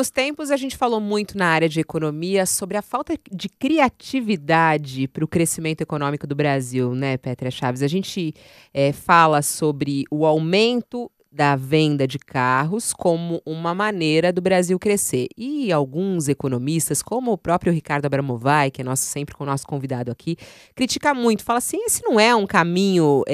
últimos tempos, a gente falou muito na área de economia sobre a falta de criatividade para o crescimento econômico do Brasil, né, Pétrea Chaves? A gente fala sobre o aumento da venda de carros como uma maneira do Brasil crescer. E alguns economistas, como o próprio Ricardo Abramovay, que é sempre com o nosso convidado aqui, critica muito, fala assim, esse não é um caminho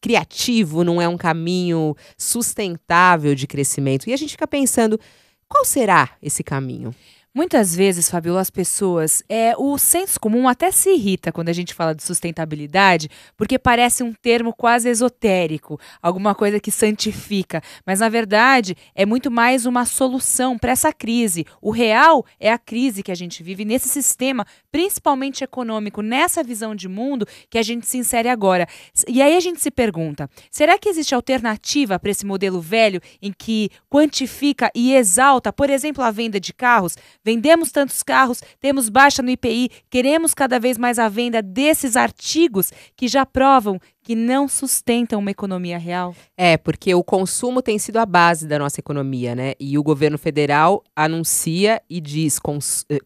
criativo, não é um caminho sustentável de crescimento. E a gente fica pensando, qual será esse caminho? Muitas vezes, Fabiola, as pessoas, o senso comum até se irrita quando a gente fala de sustentabilidade, porque parece um termo quase esotérico, alguma coisa que santifica, mas na verdade é muito mais uma solução para essa crise. O real é a crise que a gente vive nesse sistema, principalmente econômico, nessa visão de mundo que a gente se insere agora. E aí a gente se pergunta, será que existe alternativa para esse modelo velho em que quantifica e exalta, por exemplo, a venda de carros? Vendemos tantos carros, temos baixa no IPI, queremos cada vez mais a venda desses artigos que já provam que não sustentam uma economia real? Porque o consumo tem sido a base da nossa economia, né? E o governo federal anuncia e diz,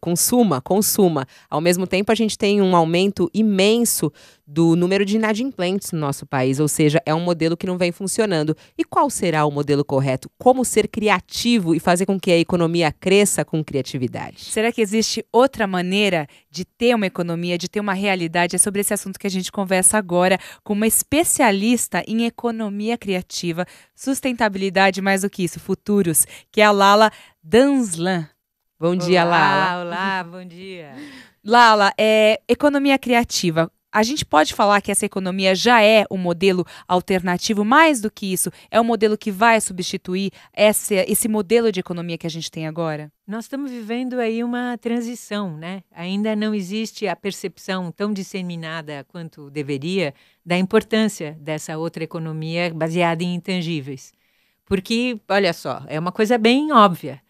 consuma. Ao mesmo tempo, a gente tem um aumento imenso do número de inadimplentes no nosso país, ou seja, é um modelo que não vem funcionando. E qual será o modelo correto? Como ser criativo e fazer com que a economia cresça com criatividade? Será que existe outra maneira de ter uma economia, de ter uma realidade? É sobre esse assunto que a gente conversa agora com uma especialista em economia criativa, sustentabilidade, mais do que isso, futuros, que é a Lala Danslan. Bom dia, Lala. Olá, bom dia. Lala, economia criativa. A gente pode falar que essa economia já é um modelo alternativo, mais do que isso, é um modelo que vai substituir esse modelo de economia que a gente tem agora? Nós estamos vivendo aí uma transição, né? Ainda não existe a percepção tão disseminada quanto deveria da importância dessa outra economia baseada em intangíveis. Porque, olha só, é uma coisa bem óbvia.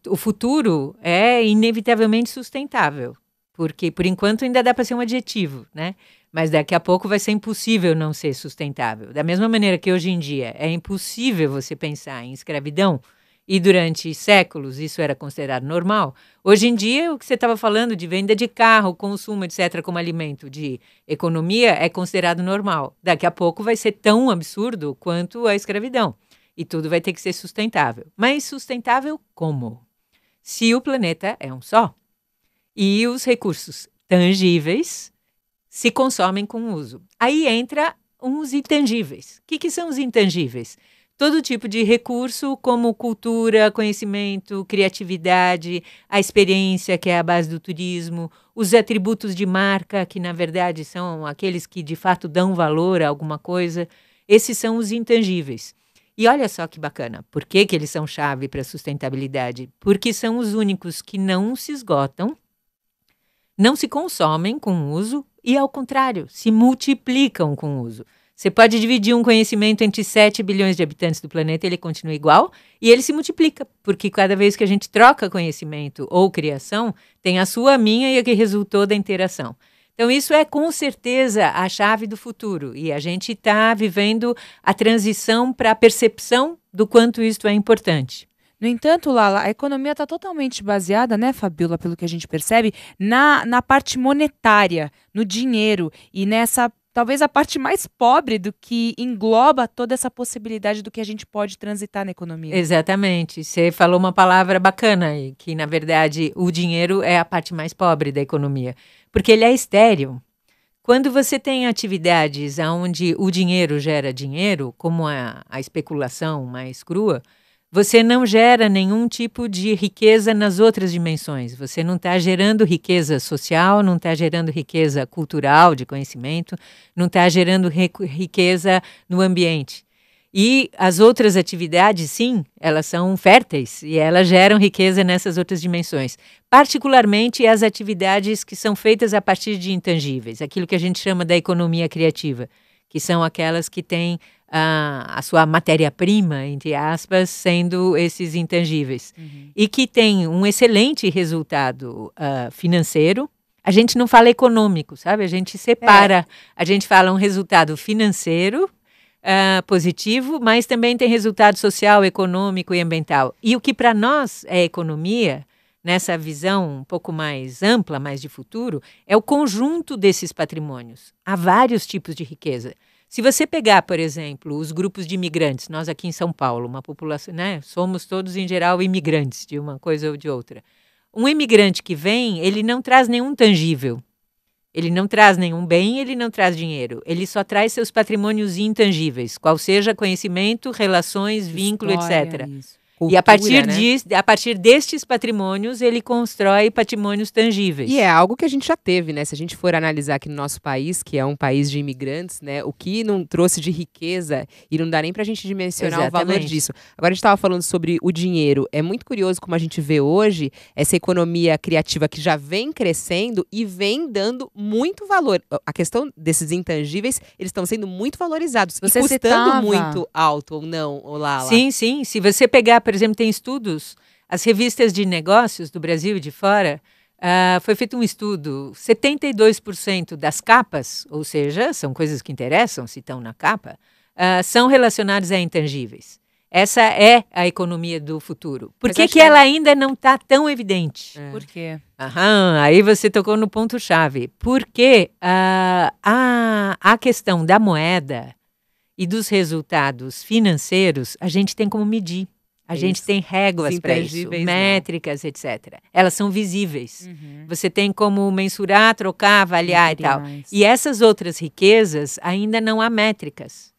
O futuro é inevitavelmente sustentável. Porque, por enquanto, ainda dá para ser um adjetivo, né? Mas daqui a pouco vai ser impossível não ser sustentável. Da mesma maneira que hoje em dia é impossível você pensar em escravidão, e durante séculos isso era considerado normal, hoje em dia o que você estava falando de venda de carro, consumo, etc., como alimento de economia é considerado normal. Daqui a pouco vai ser tão absurdo quanto a escravidão. E tudo vai ter que ser sustentável. Mas sustentável como? Se o planeta é um só. E os recursos tangíveis se consomem com uso. Aí entra os intangíveis. O que são os intangíveis? Todo tipo de recurso, como cultura, conhecimento, criatividade, a experiência, que é a base do turismo, os atributos de marca, que na verdade são aqueles que de fato dão valor a alguma coisa. Esses são os intangíveis. E olha só que bacana. Por que eles são chave para a sustentabilidade? Porque são os únicos que não se esgotam, não se consomem com o uso e, ao contrário, se multiplicam com o uso. Você pode dividir um conhecimento entre 7 bilhões de habitantes do planeta, ele continua igual, e ele se multiplica, porque cada vez que a gente troca conhecimento ou criação, tem a sua, a minha e a que resultou da interação. Então, isso é com certeza a chave do futuro, e a gente está vivendo a transição para a percepção do quanto isto é importante. No entanto, Lala, a economia está totalmente baseada, né, Fabiola, pelo que a gente percebe, na parte monetária, no dinheiro e nessa, talvez a parte mais pobre do que engloba toda essa possibilidade do que a gente pode transitar na economia. Exatamente. Você falou uma palavra bacana aí, que na verdade o dinheiro é a parte mais pobre da economia, porque ele é estéril. Quando você tem atividades onde o dinheiro gera dinheiro, como a especulação mais crua, você não gera nenhum tipo de riqueza nas outras dimensões. Você não está gerando riqueza social, não está gerando riqueza cultural, de conhecimento, não está gerando riqueza no ambiente. E as outras atividades, sim, elas são férteis e elas geram riqueza nessas outras dimensões. Particularmente as atividades que são feitas a partir de intangíveis, aquilo que a gente chama da economia criativa, que são aquelas que têm a sua matéria-prima, entre aspas, sendo esses intangíveis. E que tem um excelente resultado financeiro. A gente não fala econômico, sabe? A gente separa. A gente fala um resultado financeiro positivo, mas também tem resultado social, econômico e ambiental. E o que para nós é economia, nessa visão um pouco mais ampla, mais de futuro, é o conjunto desses patrimônios. Há vários tipos de riqueza. Se você pegar, por exemplo, os grupos de imigrantes, nós aqui em São Paulo, uma população, né, somos todos em geral imigrantes de uma coisa ou de outra. Um imigrante que vem, ele não traz nenhum tangível. Ele não traz nenhum bem, ele não traz dinheiro. Ele só traz seus patrimônios intangíveis, qual seja conhecimento, relações, vínculo, etc. Isso. E a partir destes patrimônios, ele constrói patrimônios tangíveis. E é algo que a gente já teve, né? Se a gente for analisar aqui no nosso país, que é um país de imigrantes, né? O que não trouxe de riqueza, e não dá nem pra gente dimensionar o valor disso. Agora a gente estava falando sobre o dinheiro. É muito curioso como a gente vê hoje essa economia criativa que já vem crescendo e vem dando muito valor. A questão desses intangíveis, eles estão sendo muito valorizados. Você e custando citava muito alto, ou não, Lala? Sim, sim. Se você pegar, por exemplo, tem estudos, as revistas de negócios do Brasil e de fora, foi feito um estudo, 72% das capas, ou seja, são coisas que interessam, se estão na capa, são relacionadas a intangíveis. Essa é a economia do futuro. Por que ela ainda não está tão evidente? Por quê? Aí você tocou no ponto-chave. Porque a questão da moeda e dos resultados financeiros, a gente tem como medir. A gente tem réguas para isso, métricas, etc. Elas são visíveis. Você tem como mensurar, trocar, avaliar e tal. E essas outras riquezas, ainda não há métricas.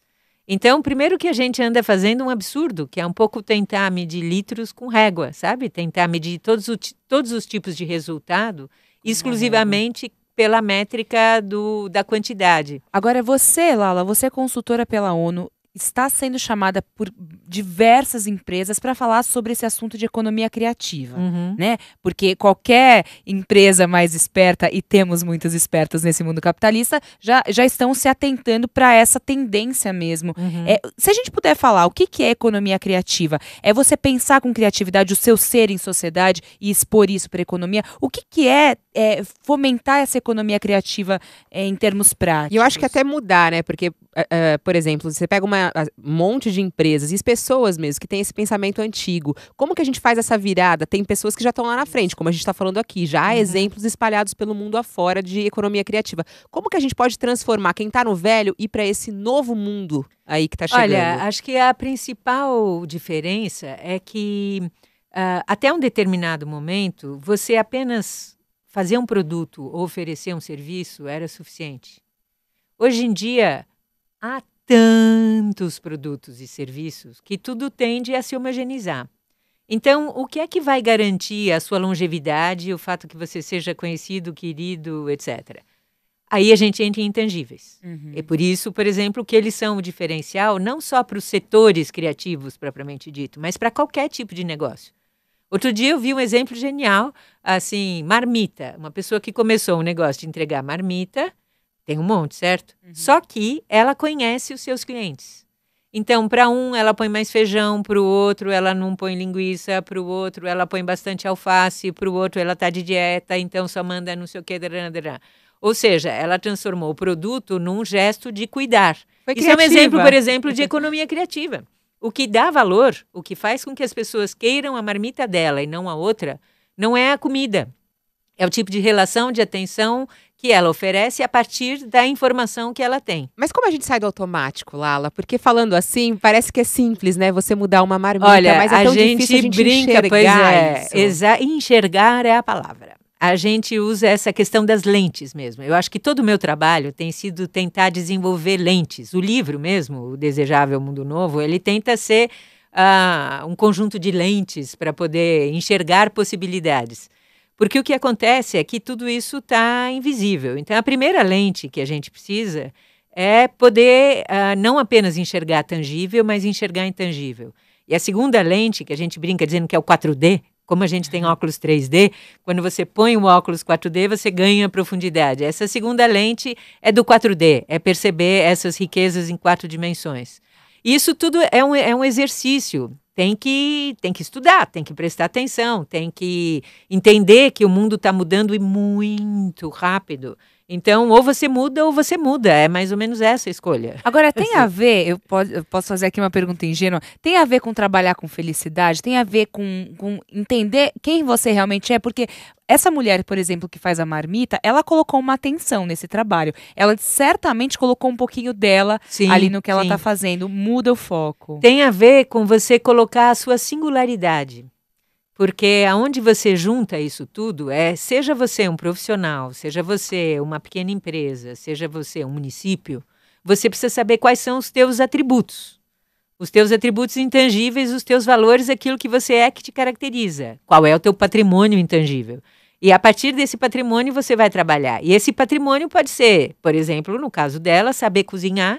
Então, primeiro que a gente anda fazendo um absurdo, que é um pouco tentar medir litros com régua, sabe? Tentar medir todos os tipos de resultado exclusivamente pela métrica da quantidade. Agora, você, Lala, você é consultora pela ONU, está sendo chamada por diversas empresas para falar sobre esse assunto de economia criativa, né? Porque qualquer empresa mais esperta, e temos muitas espertas nesse mundo capitalista, já estão se atentando para essa tendência mesmo. Se a gente puder falar, o que é economia criativa? É você pensar com criatividade o seu ser em sociedade e expor isso para a economia? O que é fomentar essa economia criativa em termos práticos? E eu acho que até mudar, né? Porque, por exemplo, você pega um monte de empresas e pessoas mesmo que têm esse pensamento antigo. Como que a gente faz essa virada? Tem pessoas que já estão lá na frente, como a gente está falando aqui. Já há exemplos espalhados pelo mundo afora de economia criativa. Como que a gente pode transformar quem está no velho e ir para esse novo mundo aí que está chegando? Olha, acho que a principal diferença é que até um determinado momento, você apenas fazer um produto ou oferecer um serviço era suficiente. Hoje em dia, há tantos produtos e serviços que tudo tende a se homogeneizar. Então, o que é que vai garantir a sua longevidade, o fato que você seja conhecido, querido, etc.? Aí a gente entra em intangíveis. É por isso, por exemplo, que eles são o diferencial não só para os setores criativos, propriamente dito, mas para qualquer tipo de negócio. Outro dia eu vi um exemplo genial, assim, marmita. Uma pessoa que começou um negócio de entregar marmita, tem um monte, certo? Só que ela conhece os seus clientes. Então, para um, ela põe mais feijão, para o outro, ela não põe linguiça, para o outro, ela põe bastante alface, para o outro, ela está de dieta, então só manda não sei o quê. Ou seja, ela transformou o produto num gesto de cuidar. Isso é um exemplo, por exemplo, de economia criativa. O que dá valor, o que faz com que as pessoas queiram a marmita dela e não a outra, não é a comida. É o tipo de relação, de atenção que ela oferece a partir da informação que ela tem. Mas como a gente sai do automático, Lala? Porque falando assim, parece que é simples, né? Você mudar uma marmita, olha, mas é tão difícil a gente brinca, pois isso. Enxergar é a palavra. A gente usa essa questão das lentes mesmo. Eu acho que todo o meu trabalho tem sido tentar desenvolver lentes. O livro mesmo, O Desejável Mundo Novo, ele tenta ser um conjunto de lentes para poder enxergar possibilidades. Porque o que acontece é que tudo isso está invisível. Então, a primeira lente que a gente precisa é poder não apenas enxergar tangível, mas enxergar intangível. E a segunda lente, que a gente brinca dizendo que é o 4D, como a gente tem óculos 3D, quando você põe um óculos 4D, você ganha profundidade. Essa segunda lente é do 4D, é perceber essas riquezas em 4 dimensões. Isso tudo é um exercício. Tem que estudar, tem que prestar atenção, tem que entender que o mundo está mudando e muito rápido. Então, ou você muda, é mais ou menos essa a escolha. Agora, tem a ver, eu posso fazer aqui uma pergunta ingênua, tem a ver com trabalhar com felicidade? Tem a ver com entender quem você realmente é? Porque essa mulher, por exemplo, que faz a marmita, ela colocou uma atenção nesse trabalho. Ela certamente colocou um pouquinho dela ali no que ela está fazendo. Muda o foco. Tem a ver com você colocar a sua singularidade. Porque aonde você junta isso tudo seja você um profissional, seja você uma pequena empresa, seja você um município, você precisa saber quais são os teus atributos. Os teus atributos intangíveis, os teus valores, aquilo que você é que te caracteriza. Qual é o teu patrimônio intangível? E a partir desse patrimônio você vai trabalhar. E esse patrimônio pode ser, por exemplo, no caso dela, saber cozinhar,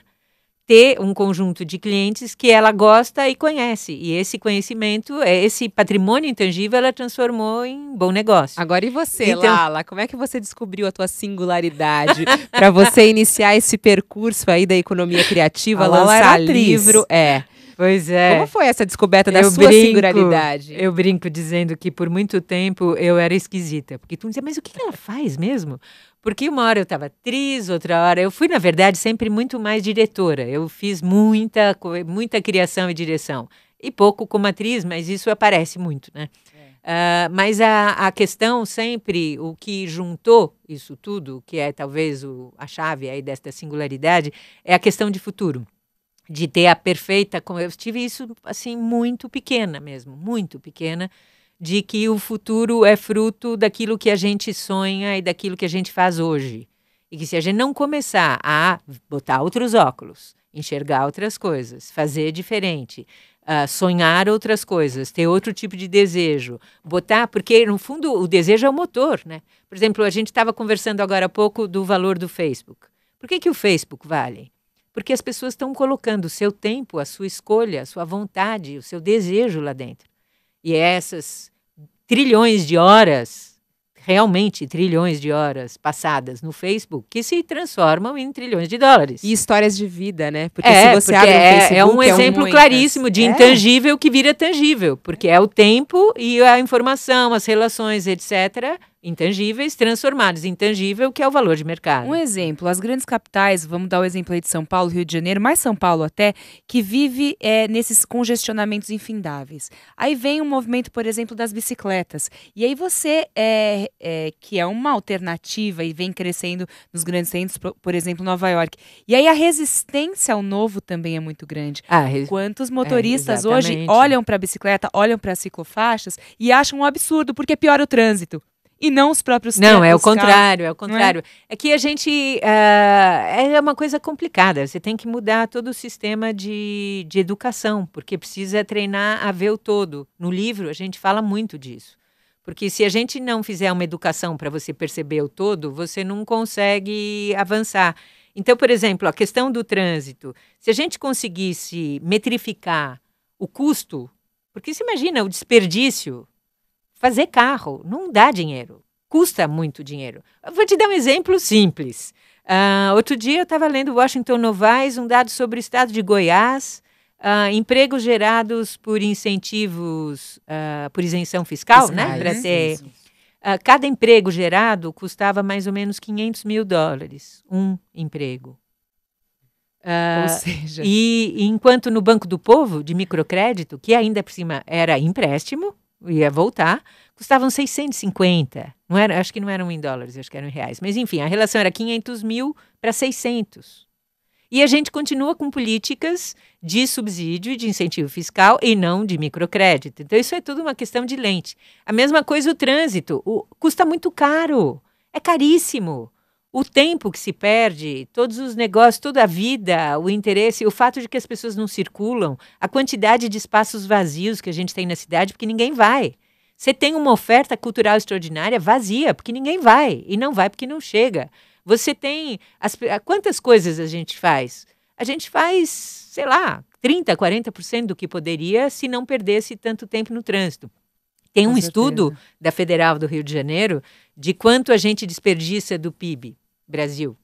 ter um conjunto de clientes que ela gosta e conhece. E esse conhecimento, esse patrimônio intangível, ela transformou em bom negócio. Agora, e você, Lala? Como é que você descobriu a tua singularidade para você iniciar esse percurso aí da economia criativa, lançar livro? Pois é. Como foi essa descoberta da sua singularidade? Eu brinco dizendo que por muito tempo eu era esquisita. Porque tu dizia, mas o que ela faz mesmo? Porque uma hora eu estava atriz, outra hora... Eu fui, na verdade, sempre muito mais diretora. Eu fiz muita criação e direção. E pouco como atriz, mas isso aparece muito, né? Mas a questão sempre, o que juntou isso tudo, que é talvez a chave aí desta singularidade, é a questão de futuro. De ter a perfeita... Eu tive isso, assim, muito pequena mesmo, muito pequena, de que o futuro é fruto daquilo que a gente sonha e daquilo que a gente faz hoje. E que se a gente não começar a botar outros óculos, enxergar outras coisas, fazer diferente, sonhar outras coisas, ter outro tipo de desejo, porque no fundo o desejo é o motor, né? Por exemplo, a gente estava conversando agora há pouco do valor do Facebook. Por que o Facebook vale? Porque as pessoas estão colocando o seu tempo, a sua escolha, a sua vontade, o seu desejo lá dentro. E essas trilhões de horas, realmente trilhões de horas passadas no Facebook, que se transformam em trilhões de dólares. E histórias de vida, né? Porque se você abre o Facebook... É um exemplo claríssimo de intangível que vira tangível, porque é o tempo e a informação, as relações, etc., intangíveis, transformados em intangível, que é o valor de mercado. Um exemplo, as grandes capitais, vamos dar o exemplo aí de São Paulo, Rio de Janeiro, mais São Paulo até, que vive nesses congestionamentos infindáveis. Aí vem um movimento, por exemplo, das bicicletas. E aí você, que é uma alternativa e vem crescendo nos grandes centros, por exemplo, Nova York. E aí a resistência ao novo também é muito grande. Quantos motoristas hoje olham para a bicicleta, olham para as ciclofaixas e acham um absurdo, porque piora o trânsito. E não os próprios carros. Não, é o contrário, é o contrário. É que a gente... é uma coisa complicada. Você tem que mudar todo o sistema de educação, porque precisa treinar a ver o todo. No livro, a gente fala muito disso. Porque se a gente não fizer uma educação para você perceber o todo, você não consegue avançar. Então, por exemplo, a questão do trânsito. Se a gente conseguisse metrificar o custo... Porque se imagina o desperdício... Fazer carro não dá dinheiro, custa muito dinheiro. Eu vou te dar um exemplo simples. Outro dia eu estava lendo Washington Novaes, um dado sobre o estado de Goiás, empregos gerados por incentivos, por isenção fiscal, né? Para ter, cada emprego gerado custava mais ou menos $500 mil, um emprego. Ou seja... E enquanto no Banco do Povo, de microcrédito, que ainda por cima era empréstimo, ia voltar, custavam 650. Não era, acho que não eram em dólares, acho que eram em reais. Mas, enfim, a relação era 500 mil para 600. E a gente continua com políticas de subsídio e de incentivo fiscal e não de microcrédito. Então, isso é tudo uma questão de lente. A mesma coisa o trânsito. Custa muito caro. É caríssimo. O tempo que se perde, todos os negócios, toda a vida, o interesse, o fato de que as pessoas não circulam, a quantidade de espaços vazios que a gente tem na cidade, porque ninguém vai. Você tem uma oferta cultural extraordinária vazia, porque ninguém vai. E não vai porque não chega. Você tem... Quantas coisas a gente faz? A gente faz, sei lá, 30%, 40% do que poderia se não perdesse tanto tempo no trânsito. Tem um estudo da Federal do Rio de Janeiro de quanto a gente desperdiça do PIB Brasil.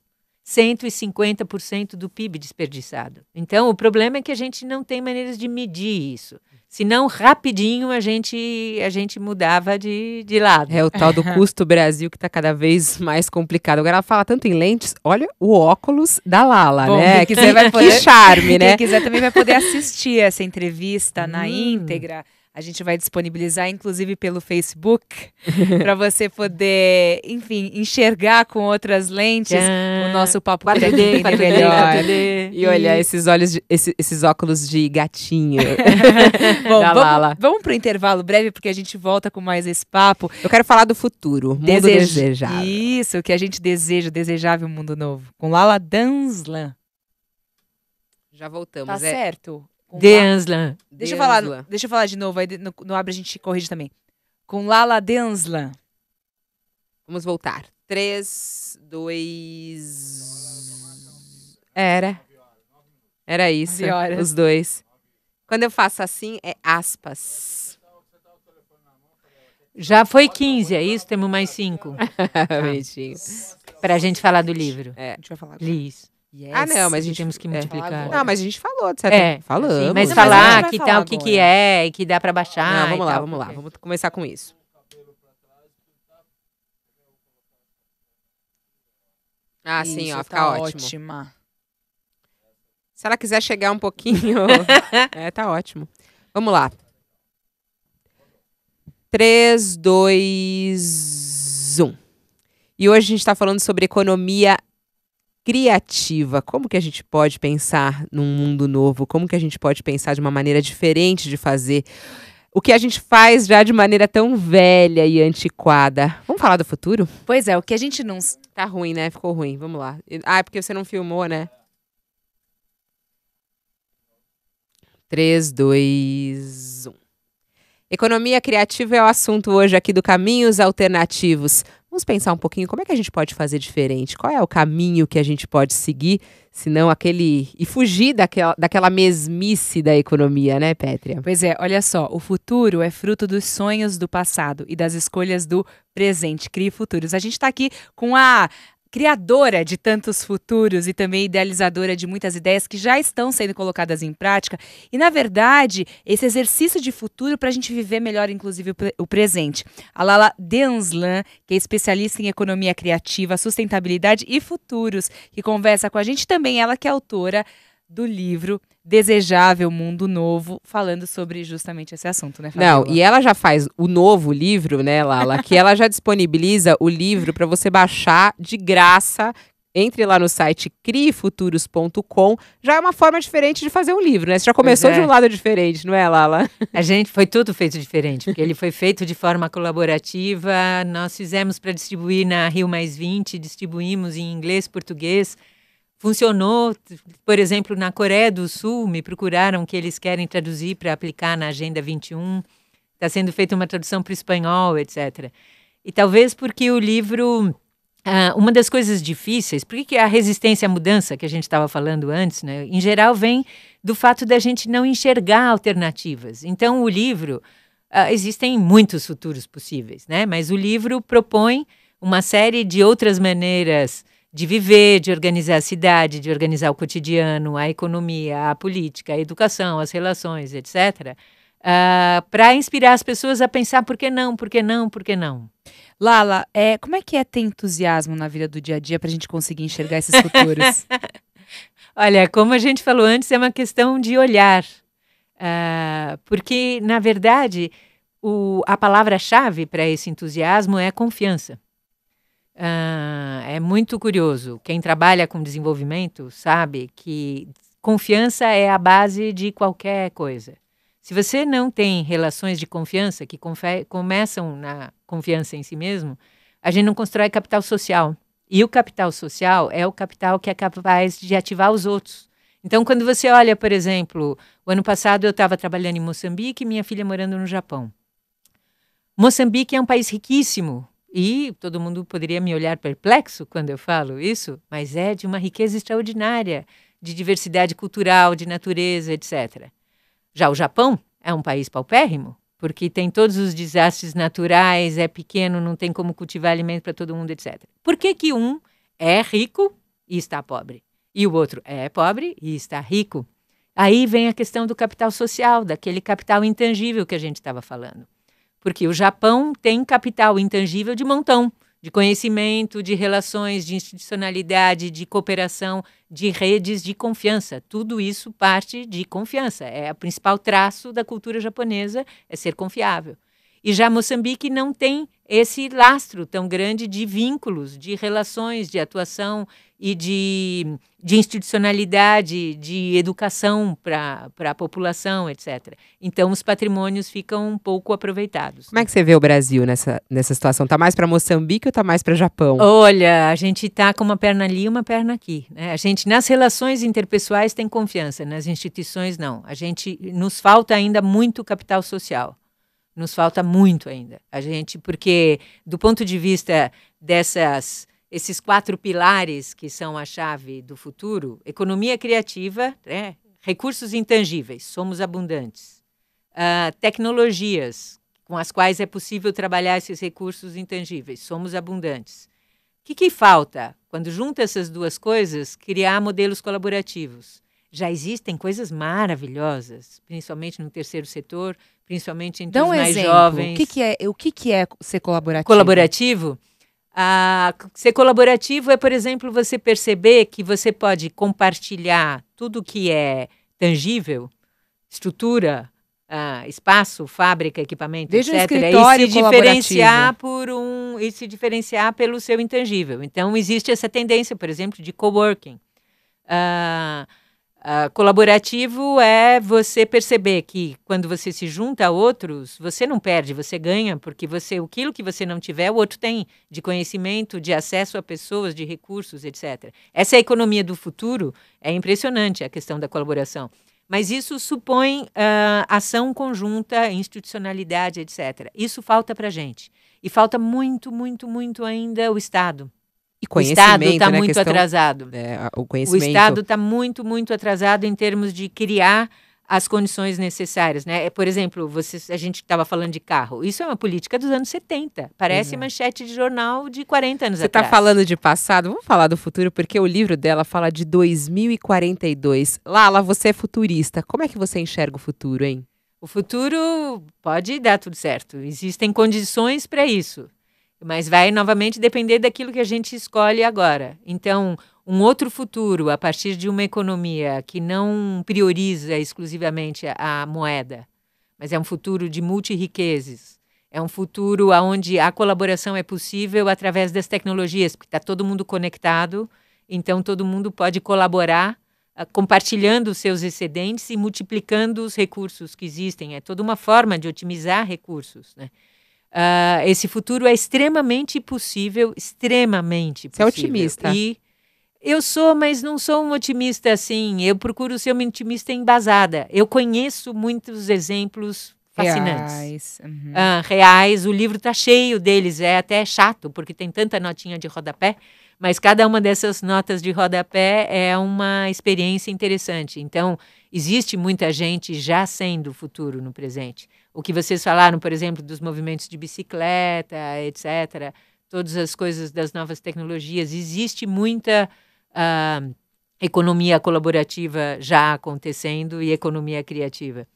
150% do PIB desperdiçado. Então, o problema é que a gente não tem maneiras de medir isso. Senão, rapidinho, a gente mudava de lado. É o tal do custo Brasil que está cada vez mais complicado. Agora ela fala tanto em lentes, olha o óculos da Lala, Bom, né? quem quiser vai poder, que charme, né? Quem quiser também vai poder assistir essa entrevista na íntegra. A gente vai disponibilizar, inclusive, pelo Facebook, para você poder, enfim, enxergar com outras lentes o nosso papo por aqui, entender melhor. 4D. E olhar esses óculos de gatinho Bom, da Lala. vamos para o intervalo breve, porque a gente volta com mais esse papo. Eu quero falar do futuro, mundo desejável. Isso, o que a gente deseja, o desejável mundo novo. Com Lala Danslan. Já voltamos. Tá certo? De Anslan. Deixa eu falar de novo, aí no Abre a gente corrige também. Com Lala Danslan. Vamos voltar. 3, 2... Era isso, 9 horas. os dois. Quando eu faço assim, é aspas. Já foi 15, é isso? Temos mais 5. Bonitinho. Para a gente falar do livro. A gente vai falar. Liz. Yes. Ah, não, mas a gente Temos que multiplicar. Não, mas a gente falou, de certo? Falamos. Sim, mas Não, falar mas que a gente vai tal, falar o que é, e que dá para baixar. Não, vamos e lá, tal, vamos lá. porque- Vamos começar com isso. Ah, sim, ó, Isso, fica tá ótimo. ótima. Se ela quiser chegar um pouquinho... tá ótimo. Vamos lá. 3, 2, 1. E hoje a gente está falando sobre economia criativa. Como que a gente pode pensar num mundo novo? Como que a gente pode pensar de uma maneira diferente de fazer o que a gente faz já de maneira tão velha e antiquada? Vamos falar do futuro? Pois é, o que a gente não... Tá ruim, né? Ficou ruim. Vamos lá. Ah, é porque você não filmou, né? 3, 2, 1. Economia criativa é o assunto hoje aqui do Caminhos Alternativos. Vamos pensar um pouquinho como é que a gente pode fazer diferente. Qual é o caminho que a gente pode seguir, senão aquele... E fugir daquela mesmice da economia, né, Pétria? Pois é, olha só, o futuro é fruto dos sonhos do passado e das escolhas do presente. Crie futuros. A gente está aqui com a criadora de tantos futuros e também idealizadora de muitas ideias que já estão sendo colocadas em prática. E, na verdade, esse exercício de futuro para a gente viver melhor, inclusive, o presente. A Lala Danslan, que é especialista em economia criativa, sustentabilidade e futuros, que conversa com a gente também, ela que é autora do livro Desejável Mundo Novo, falando sobre justamente esse assunto, né, Fabiola? Não, e ela já faz o novo livro, né, Lala, que ela já disponibiliza o livro para você baixar de graça. Entre lá no site criefuturos.com. Já é uma forma diferente de fazer um livro, né? Você já começou de um lado diferente, não é, Lala? Foi tudo feito diferente, porque ele foi feito de forma colaborativa. Nós fizemos para distribuir na Rio Mais 20, distribuímos em inglês, português. Funcionou, por exemplo, na Coreia do Sul, me procuraram que eles querem traduzir para aplicar na Agenda 21. Está sendo feita uma tradução para o espanhol, etc. E talvez porque o livro... uma das coisas difíceis, porque a resistência à mudança que a gente estava falando antes, né, em geral vem do fato da gente não enxergar alternativas. Então, o livro, existem muitos futuros possíveis, né, mas o livro propõe uma série de outras maneiras de viver, de organizar a cidade, de organizar o cotidiano, a economia, a política, a educação, as relações, etc., para inspirar as pessoas a pensar por que não, por que não, por que não. Lala, como é que é ter entusiasmo na vida do dia a dia para a gente conseguir enxergar esses futuros? Olha, como a gente falou antes, é uma questão de olhar. Porque, na verdade, a palavra-chave para esse entusiasmo é confiança. É muito curioso. Quem trabalha com desenvolvimento sabe que confiança é a base de qualquer coisa. Se você não tem relações de confiança que começam na confiança em si mesmo, a gente não constrói capital social. E o capital social é o capital que é capaz de ativar os outros. Então, quando você olha, por exemplo, o ano passado eu estava trabalhando em Moçambique e minha filha morando no Japão. Moçambique é um país riquíssimo. E todo mundo poderia me olhar perplexo quando eu falo isso, mas é de uma riqueza extraordinária, de diversidade cultural, de natureza, etc. Já o Japão é um país paupérrimo, porque tem todos os desastres naturais, é pequeno, não tem como cultivar alimento para todo mundo, etc. Por que que um é rico e está pobre. E o outro é pobre e está rico. Aí vem a questão do capital social, daquele capital intangível que a gente estava falando. Porque o Japão tem capital intangível de montão, de conhecimento, de relações, de institucionalidade, de cooperação, de redes de confiança. Tudo isso parte de confiança. É o principal traço da cultura japonesa, é ser confiável. E já Moçambique não tem esse lastro tão grande de vínculos, de relações, de atuação e de institucionalidade, de educação para a população, etc. Então, os patrimônios ficam um pouco aproveitados. Como é que você vê o Brasil nessa situação? Tá mais para Moçambique ou tá mais para Japão? Olha, a gente tá com uma perna ali e uma perna aqui, né? A gente, nas relações interpessoais, tem confiança, nas instituições, não. Nos falta ainda muito capital social. Nos falta muito ainda. Porque, do ponto de vista esses 4 pilares que são a chave do futuro, economia criativa, recursos intangíveis, somos abundantes. Tecnologias com as quais é possível trabalhar esses recursos intangíveis, somos abundantes. O que falta? Quando junta essas duas coisas, criar modelos colaborativos. Já existem coisas maravilhosas, principalmente no terceiro setor, principalmente entre os mais jovens. O que é ser colaborativo? Colaborativo? Ser colaborativo é, por exemplo, você perceber que você pode compartilhar tudo que é tangível, estrutura, espaço, fábrica, equipamento, Veja etc. E se diferenciar pelo seu intangível. Então, existe essa tendência, por exemplo, de coworking. Colaborativo é você perceber que quando você se junta a outros, você não perde, você ganha, porque aquilo que você não tiver, o outro tem de conhecimento, de acesso a pessoas, de recursos, etc. Essa é a economia do futuro, é impressionante a questão da colaboração. Mas isso supõe ação conjunta, institucionalidade, etc. Isso falta para a gente. E falta muito, muito, muito ainda o Estado. O Estado está muito atrasado. O conhecimento. O Estado está muito, muito atrasado em termos de criar as condições necessárias, né? Por exemplo, a gente estava falando de carro. Isso é uma política dos anos 70. Parece manchete de jornal de 40 anos atrás. Você está falando de passado, vamos falar do futuro, porque o livro dela fala de 2042. Lala, você é futurista. Como é que você enxerga o futuro, hein? O futuro pode dar tudo certo. Existem condições para isso. Mas vai novamente depender daquilo que a gente escolhe agora. Então, um outro futuro a partir de uma economia que não prioriza exclusivamente a moeda, mas é um futuro de multi-riquezas. É um futuro onde a colaboração é possível através das tecnologias, porque está todo mundo conectado, então todo mundo pode colaborar, compartilhando os seus excedentes e multiplicando os recursos que existem. É toda uma forma de otimizar recursos, né? Esse futuro é extremamente possível, extremamente possível. Você é otimista. E eu sou, mas não sou um otimista assim. Eu procuro ser uma otimista embasada. Eu conheço muitos exemplos fascinantes. Reais. O livro está cheio deles. É até chato, porque tem tanta notinha de rodapé. Mas cada uma dessas notas de rodapé é uma experiência interessante. Então, existe muita gente já sendo o futuro no presente. O que vocês falaram, por exemplo, dos movimentos de bicicleta, etc., todas as coisas das novas tecnologias, existe muita economia colaborativa já acontecendo e economia criativa.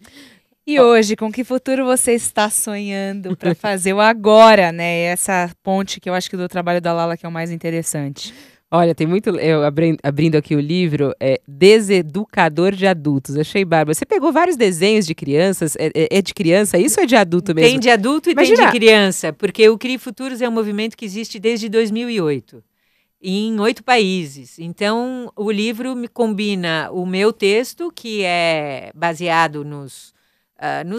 E hoje, com que futuro você está sonhando para fazer o agora, né? Essa ponte que eu acho que do trabalho da Lala que é o mais interessante. Olha, tem muito. Eu abrindo aqui o livro, Deseducador de Adultos. Achei bárbaro. Você pegou vários desenhos de crianças. É de criança isso ou é de adulto mesmo? Tem de adulto e tem de criança, porque o CRI Futuros é um movimento que existe desde 2008, em 8 países. Então, o livro me combina o meu texto, que é baseado nos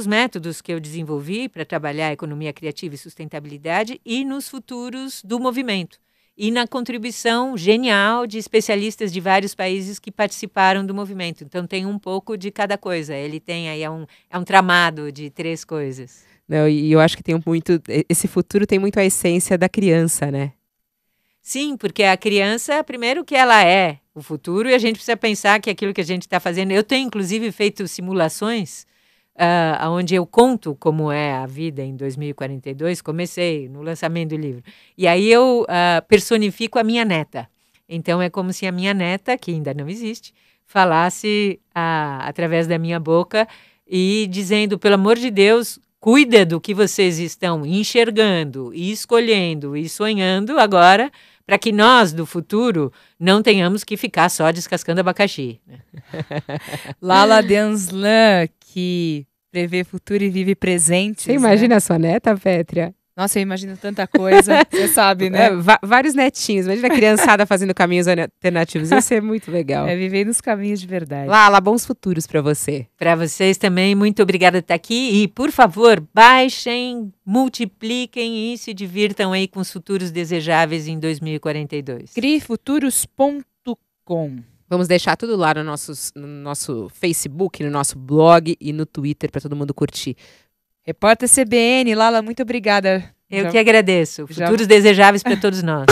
métodos que eu desenvolvi para trabalhar a economia criativa e sustentabilidade e nos futuros do movimento. E na contribuição genial de especialistas de vários países que participaram do movimento. Então, tem um pouco de cada coisa. Ele tem aí, é um tramado de 3 coisas. Não, e eu acho que tem muito. Esse futuro tem muito a essência da criança, né? Sim, porque a criança, primeiro que ela é o futuro, e a gente precisa pensar que aquilo que a gente está fazendo. Eu tenho, inclusive, feito simulações onde eu conto como é a vida em 2042, comecei no lançamento do livro. E aí eu personifico a minha neta. Então é como se a minha neta, que ainda não existe, falasse através da minha boca e dizendo, pelo amor de Deus, cuida do que vocês estão enxergando e escolhendo e sonhando agora, para que nós, do futuro, não tenhamos que ficar só descascando abacaxi. Lala Denslan, que prevê futuro e vive presente. Você imagina a sua neta, Pétria? Nossa, eu imagino tanta coisa, você sabe, né? Vários netinhos, imagina a criançada fazendo caminhos alternativos, ia ser muito legal. Viver nos caminhos de verdade. Lala, bons futuros para você. Para vocês também, muito obrigada por estar aqui e, por favor, baixem, multipliquem e se divirtam aí com os futuros desejáveis em 2042. Crifuturos.com. Vamos deixar tudo lá no nosso Facebook, no nosso blog e no Twitter para todo mundo curtir. Repórter CBN, Lala, muito obrigada. Eu que agradeço. Futuros desejáveis para todos nós.